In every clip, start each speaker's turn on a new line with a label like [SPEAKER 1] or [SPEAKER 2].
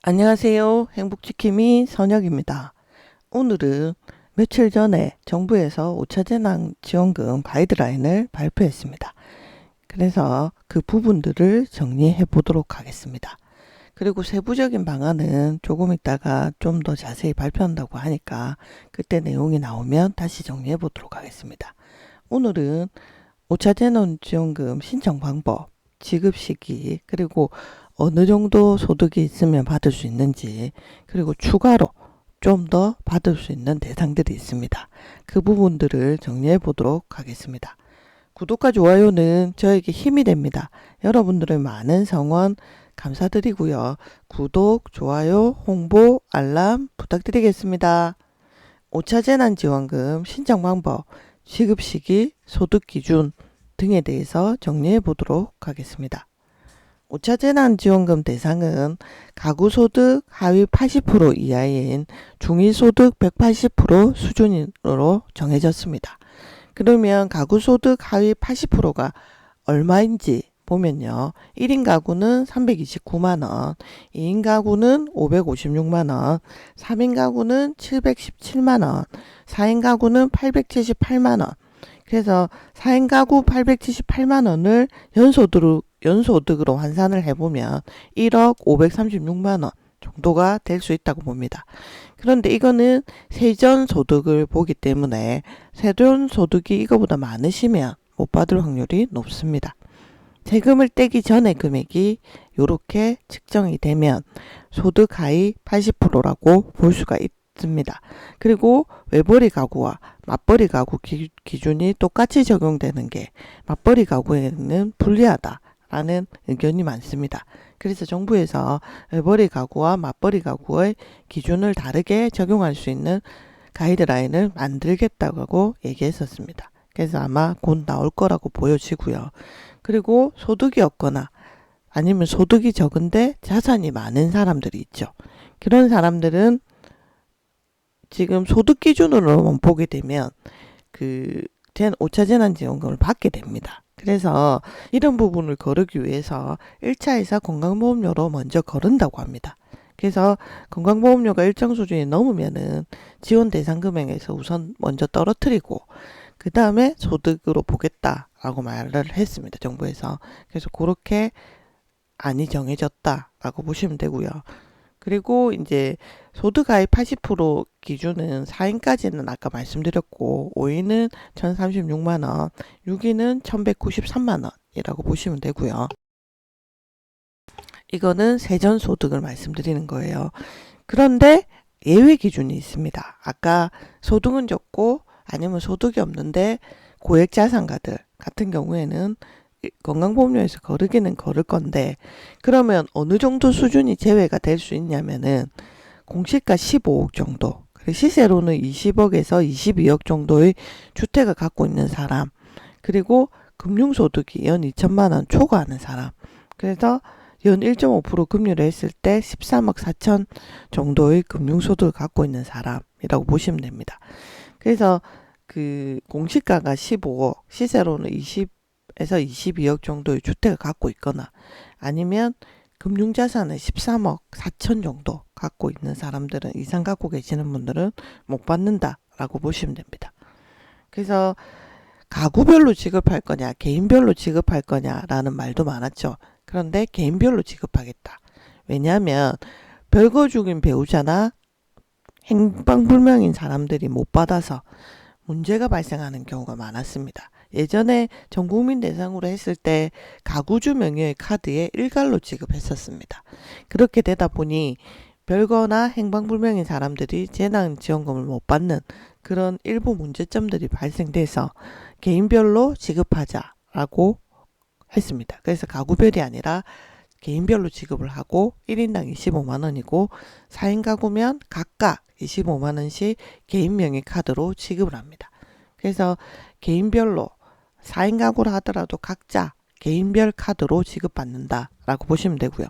[SPEAKER 1] 안녕하세요. 행복지킴이 선혁입니다. 오늘은 며칠 전에 정부에서 5차 재난지원금 가이드라인을 발표했습니다. 그래서 그 부분들을 정리해 보도록 하겠습니다. 그리고 세부적인 방안은 조금 있다가 좀 더 자세히 발표한다고 하니까 그때 내용이 나오면 다시 정리해 보도록 하겠습니다. 오늘은 5차 재난지원금 신청 방법, 지급 시기, 그리고 어느 정도 소득이 있으면 받을 수 있는지, 그리고 추가로 좀 더 받을 수 있는 대상들이 있습니다. 그 부분들을 정리해 보도록 하겠습니다. 구독과 좋아요는 저에게 힘이 됩니다. 여러분들의 많은 성원 감사드리고요. 구독, 좋아요, 홍보, 알람 부탁드리겠습니다. 5차 재난지원금 신청 방법, 지급 시기, 소득 기준 등에 대해서 정리해 보도록 하겠습니다. 5차 재난지원금 대상은 가구소득 하위 80% 이하인 중위소득 180% 수준으로 정해졌습니다. 그러면 가구소득 하위 80%가 얼마인지 보면요. 1인 가구는 329만원, 2인 가구는 556만원, 3인 가구는 717만원, 4인 가구는 878만원. 그래서 4인 가구 878만원을 연소득으로 환산을 해보면 1억 536만원 정도가 될 수 있다고 봅니다. 그런데 이거는 세전소득을 보기 때문에 세전소득이 이거보다 많으시면 못 받을 확률이 높습니다. 세금을 떼기 전의 금액이 이렇게 측정이 되면 소득 하위 80%라고 볼 수가 있습니다. 그리고 외벌이 가구와 맞벌이 가구 기준이 똑같이 적용되는 게 맞벌이 가구에는 불리하다라는 의견이 많습니다. 그래서 정부에서 외벌이 가구와 맞벌이 가구의 기준을 다르게 적용할 수 있는 가이드라인을 만들겠다고 얘기했었습니다. 그래서 아마 곧 나올 거라고 보여지고요. 그리고 소득이 없거나 아니면 소득이 적은데 자산이 많은 사람들이 있죠. 그런 사람들은 지금 소득 기준으로만 보게 되면 5차 재난지원금을 받게 됩니다. 그래서 이런 부분을 거르기 위해서 1차에서 건강보험료로 먼저 거른다고 합니다. 그래서 건강보험료가 일정 수준이 넘으면은 지원 대상 금액에서 우선 먼저 떨어뜨리고 그 다음에 소득으로 보겠다라고 말을 했습니다. 정부에서. 그래서 그렇게 안이 정해졌다라고 보시면 되고요. 그리고 이제 소득 하위 80% 기준은 4인까지는 아까 말씀드렸고 5인은 1036만원, 6인은 1193만원이라고 보시면 되고요. 이거는 세전소득을 말씀드리는 거예요. 그런데 예외 기준이 있습니다. 아까 소득은 적고 아니면 소득이 없는데 고액자산가들 같은 경우에는 건강보험료에서 거르기는 거를 건데 그러면 어느 정도 수준이 제외가 될 수 있냐면은 공시가 15억 정도, 그리고 시세로는 20억에서 22억 정도의 주택을 갖고 있는 사람, 그리고 금융소득이 연 2천만 원 초과하는 사람, 그래서 연 1.5% 금리를 했을 때 13억 4천 정도의 금융소득을 갖고 있는 사람이라고 보시면 됩니다. 그래서 그 공시가가 15억, 시세로는 20에서 22억 정도의 주택을 갖고 있거나 아니면 금융자산을 13억 4천 정도 갖고 있는 사람들은 이상 갖고 계시는 분들은 못 받는다라고 보시면 됩니다. 그래서 가구별로 지급할 거냐 개인별로 지급할 거냐라는 말도 많았죠. 그런데 개인별로 지급하겠다. 왜냐하면 별거 중인 배우자나 행방불명인 사람들이 못 받아서 문제가 발생하는 경우가 많았습니다. 예전에 전국민 대상으로 했을 때 가구주 명의의 카드에 일괄로 지급했었습니다. 그렇게 되다 보니 별거나 행방불명인 사람들이 재난지원금을 못 받는 그런 일부 문제점들이 발생돼서 개인별로 지급하자라고 했습니다. 그래서 가구별이 아니라 개인별로 지급을 하고 1인당 25만원이고 4인 가구면 각각 25만원씩 개인 명의 카드로 지급을 합니다. 그래서 개인별로 4인 가구를 하더라도 각자 개인별 카드로 지급받는다라고 보시면 되고요.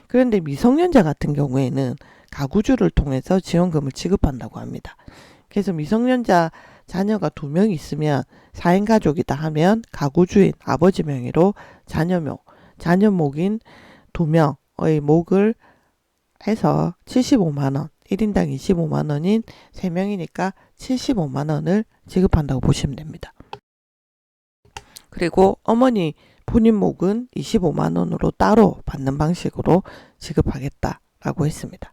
[SPEAKER 1] 그런데 미성년자 같은 경우에는 가구주를 통해서 지원금을 지급한다고 합니다. 그래서 미성년자 자녀가 2명 있으면 4인 가족이다 하면 가구주인 아버지 명의로 자녀 목인 2명의 목을 해서 75만원, 1인당 25만원인 3명이니까 75만원을 지급한다고 보시면 됩니다. 그리고 어머니 본인 목은 25만원으로 따로 받는 방식으로 지급하겠다라고 했습니다.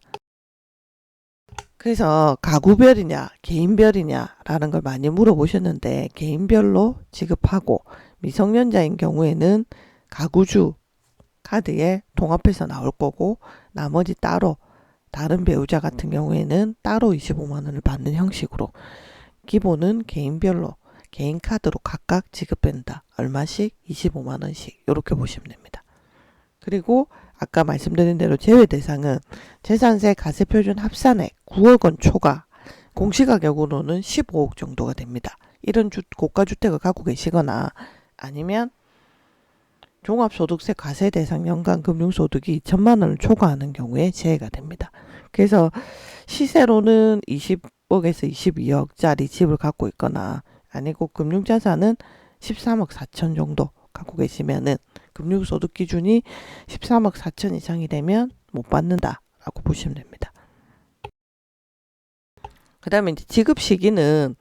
[SPEAKER 1] 그래서 가구별이냐 개인별이냐 라는 걸 많이 물어보셨는데, 개인별로 지급하고 미성년자인 경우에는 가구주 카드에 통합해서 나올 거고, 나머지 따로 다른 배우자 같은 경우에는 따로 25만원을 받는 형식으로, 기본은 개인별로 개인 카드로 각각 지급된다. 얼마씩? 25만원씩 이렇게 보시면 됩니다. 그리고 아까 말씀드린 대로 제외 대상은 재산세 가세표준 합산액 9억 원 초과, 공시가격으로는 15억 정도가 됩니다. 이런 고가주택을 갖고 계시거나 아니면 종합소득세 과세 대상 연간 금융소득이 2천만 원을 초과하는 경우에 제외가 됩니다. 그래서 시세로는 20억에서 22억짜리 집을 갖고 있거나, 아니고 금융자산은 13억 4천 정도 갖고 계시면은 금융소득 기준이 13억 4천 이상이 되면 못 받는다라고 보시면 됩니다. 그 다음에 이제 지급 시기는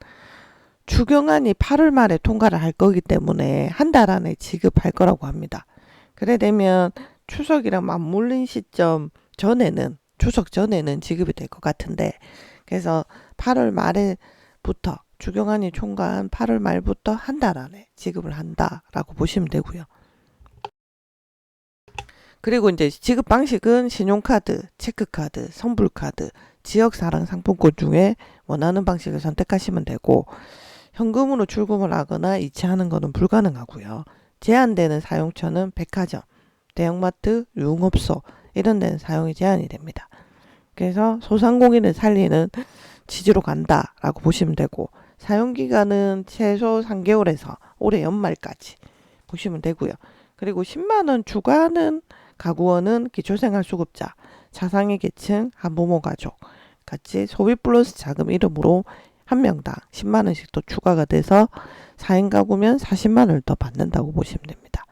[SPEAKER 1] 추경안이 8월 말에 통과를 할 거기 때문에 한 달 안에 지급할 거라고 합니다. 그래 되면 추석이랑 맞물린 시점 전에는, 추석 전에는 지급이 될 것 같은데, 그래서 8월 말에부터, 추경안이 통과한 8월 말부터 한 달 안에 지급을 한다라고 보시면 되고요. 그리고 이제 지급 방식은 신용카드, 체크카드, 선불카드, 지역사랑 상품권 중에 원하는 방식을 선택하시면 되고, 현금으로 출금을 하거나 이체하는 것은 불가능하고요. 제한되는 사용처는 백화점, 대형마트, 유흥업소 이런 데는 사용이 제한이 됩니다. 그래서 소상공인을 살리는 취지로 간다라고 보시면 되고, 사용기간은 최소 3개월에서 올해 연말까지 보시면 되고요. 그리고 10만원 추가하는 가구원은 기초생활수급자, 차상위 계층, 한부모 가족 같이 소비 플러스 자금 이름으로 한 명당 10만원씩 또 추가가 돼서 4인 가구면 40만원을 더 받는다고 보시면 됩니다.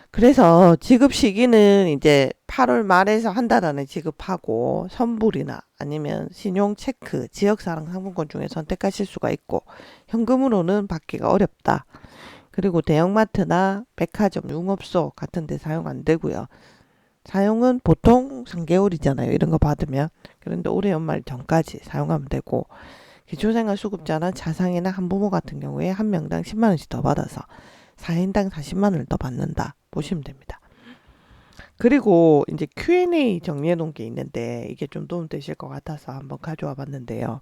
[SPEAKER 1] 그래서 지급 시기는 이제 8월 말에서 한 달 안에 지급하고, 선불이나 아니면 신용 체크, 지역사랑 상품권 중에 선택하실 수가 있고, 현금으로는 받기가 어렵다. 그리고 대형마트나 백화점, 유흥업소 같은 데 사용 안 되고요. 사용은 보통 3개월이잖아요. 이런 거 받으면. 그런데 올해 연말 전까지 사용하면 되고, 기초생활수급자나 차상이나 한부모 같은 경우에 한 명당 10만원씩 더 받아서 4인당 40만원을 더 받는다 보시면 됩니다. 그리고 이제 Q&A 정리해 놓은 게 있는데, 이게 좀 도움 되실 것 같아서 한번 가져와 봤는데요.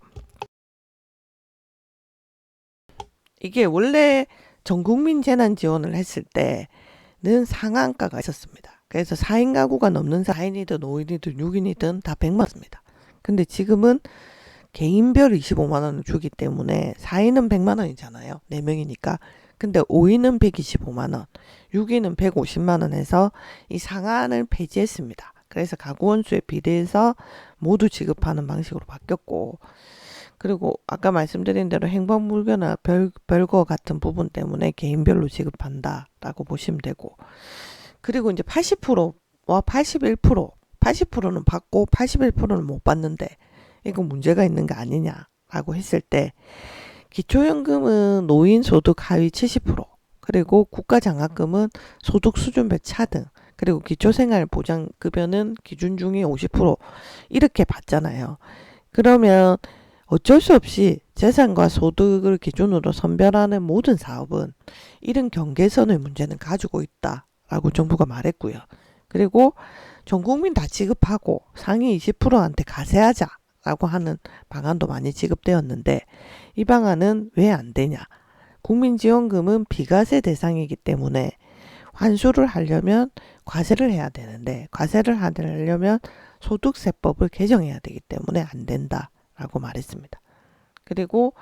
[SPEAKER 1] 이게 원래 전국민 재난지원을 했을 때는 상한가가 있었습니다. 그래서 4인 가구가 넘는 4인이든 5인이든 6인이든 다 100만원입니다. 근데 지금은 개인별 25만원을 주기 때문에 4인은 100만원이잖아요. 4명이니까. 근데 5인은 125만원, 6인은 150만원 해서 이 상한을 폐지했습니다. 그래서 가구원 수에 비례해서 모두 지급하는 방식으로 바뀌었고, 그리고 아까 말씀드린 대로 행방불교나 별거 같은 부분 때문에 개인별로 지급한다라고 보시면 되고, 그리고 이제 80%와 81%, 80%는 받고 81%는 못 받는데 이거 문제가 있는 거 아니냐라고 했을 때, 기초연금은 노인 소득 하위 70%, 그리고 국가장학금은 소득 수준별 차등, 그리고 기초생활보장급여는 기준 중위 50% 이렇게 받잖아요. 그러면 어쩔 수 없이 재산과 소득을 기준으로 선별하는 모든 사업은 이런 경계선의 문제는 가지고 있다라고 정부가 말했고요. 그리고 전 국민 다 지급하고 상위 20%한테 가세하자라고 하는 방안도 많이 지급되었는데, 이 방안은 왜 안 되냐? 국민지원금은 비과세 대상이기 때문에 환수를 하려면 과세를 해야 되는데, 과세를 하려면 소득세법을 개정해야 되기 때문에 안 된다라고 말했습니다. 그리고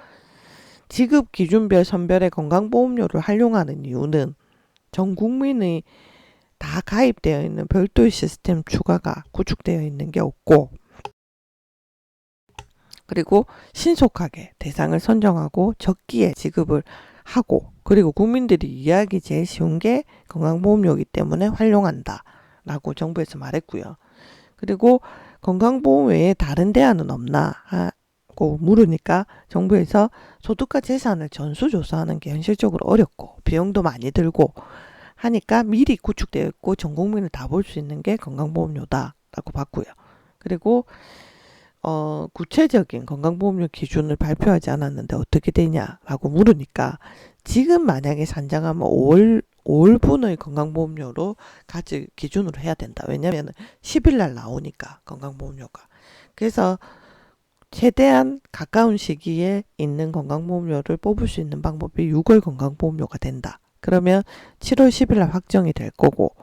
[SPEAKER 1] 지급 기준별 선별의 건강보험료를 활용하는 이유는 전 국민이 다 가입되어 있는 별도의 시스템 추가가 구축되어 있는 게 없고, 그리고 신속하게 대상을 선정하고 적기에 지급을 하고, 그리고 국민들이 이해하기 제일 쉬운 게 건강보험료이기 때문에 활용한다 라고 정부에서 말했고요. 그리고 건강보험 외에 다른 대안은 없나 하고 물으니까 정부에서 소득과 재산을 전수조사하는 게 현실적으로 어렵고 비용도 많이 들고 하니까 미리 구축되어 있고 전 국민을 다 볼 수 있는 게 건강보험료다라고 봤고요. 그리고 구체적인 건강보험료 기준을 발표하지 않았는데 어떻게 되냐라고 물으니까 지금 만약에 산정하면 5월분의 건강보험료로 가지 기준으로 해야 된다. 왜냐면 10일 날 나오니까 건강보험료가. 그래서 최대한 가까운 시기에 있는 건강보험료를 뽑을 수 있는 방법이 6월 건강보험료가 된다. 그러면 7월 10일 날 확정이 될 거고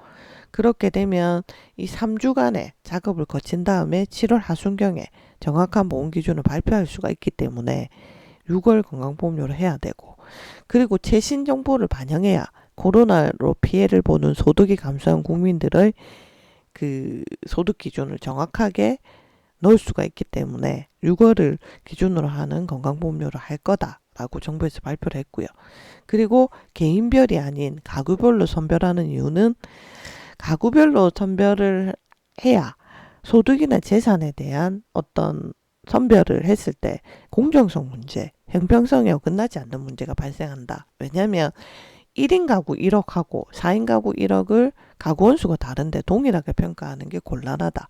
[SPEAKER 1] 그렇게 되면 이 3주간의 작업을 거친 다음에 7월 하순경에 정확한 보험 기준을 발표할 수가 있기 때문에 6월 건강보험료를 해야 되고 그리고 최신 정보를 반영해야 코로나로 피해를 보는 소득이 감소한 국민들의 그 소득 기준을 정확하게 넣을 수가 있기 때문에 6월을 기준으로 하는 건강보험료를 할 거다라고 정부에서 발표를 했고요. 그리고 개인별이 아닌 가구별로 선별하는 이유는 가구별로 선별을 해야 소득이나 재산에 대한 어떤 선별을 했을 때 공정성 문제, 형평성에 어긋나지 않는 문제가 발생한다. 왜냐하면 1인 가구 1억하고 4인 가구 1억을 가구원 수가 다른데 동일하게 평가하는 게 곤란하다.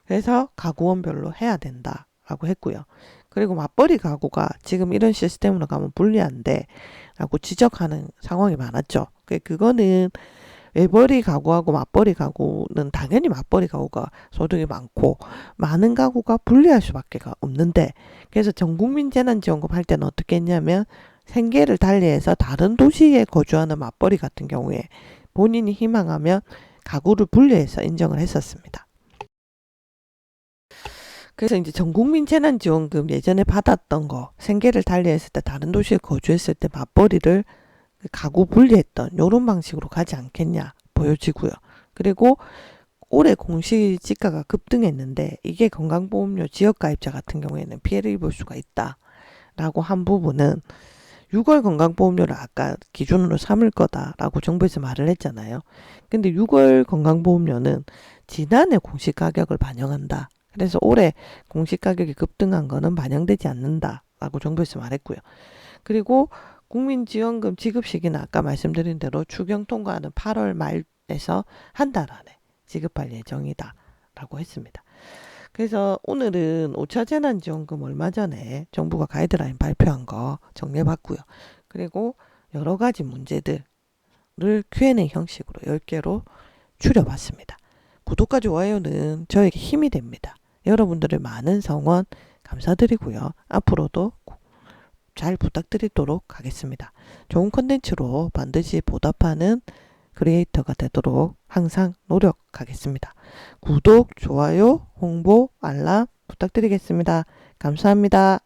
[SPEAKER 1] 그래서 가구원별로 해야 된다라고 했고요. 그리고 맞벌이 가구가 지금 이런 시스템으로 가면 불리한데 라고 지적하는 상황이 많았죠. 그거는 외벌이 가구하고 맞벌이 가구는 당연히 맞벌이 가구가 소득이 많고 많은 가구가 불리할 수밖에 없는데 그래서 전국민 재난지원금 할 때는 어떻게 했냐면 생계를 달리해서 다른 도시에 거주하는 맞벌이 같은 경우에 본인이 희망하면 가구를 분리해서 인정을 했었습니다. 그래서 이제 전국민 재난지원금 예전에 받았던 거 생계를 달리했을 때 다른 도시에 거주했을 때 맞벌이를 가구 분리했던 이런 방식으로 가지 않겠냐 보여지고요. 그리고 올해 공시지가가 급등했는데 이게 건강보험료 지역가입자 같은 경우에는 피해를 입을 수가 있다라고 한 부분은 6월 건강보험료를 아까 기준으로 삼을 거다라고 정부에서 말을 했잖아요. 근데 6월 건강보험료는 지난해 공시가격을 반영한다. 그래서 올해 공시가격이 급등한 거는 반영되지 않는다라고 정부에서 말했고요. 그리고 국민지원금 지급 시기는 아까 말씀드린 대로 추경 통과하는 8월 말에서 한 달 안에 지급할 예정이다 라고 했습니다. 그래서 오늘은 5차 재난지원금 얼마 전에 정부가 가이드라인 발표한 거 정리해봤고요. 그리고 여러 가지 문제들을 Q&A 형식으로 10개로 추려봤습니다. 구독과 좋아요는 저에게 힘이 됩니다. 여러분들의 많은 성원 감사드리고요. 앞으로도 잘 부탁드리도록 하겠습니다. 좋은 컨텐츠로 반드시 보답하는 크리에이터가 되도록 항상 노력하겠습니다. 구독, 좋아요, 홍보, 알람 부탁드리겠습니다. 감사합니다.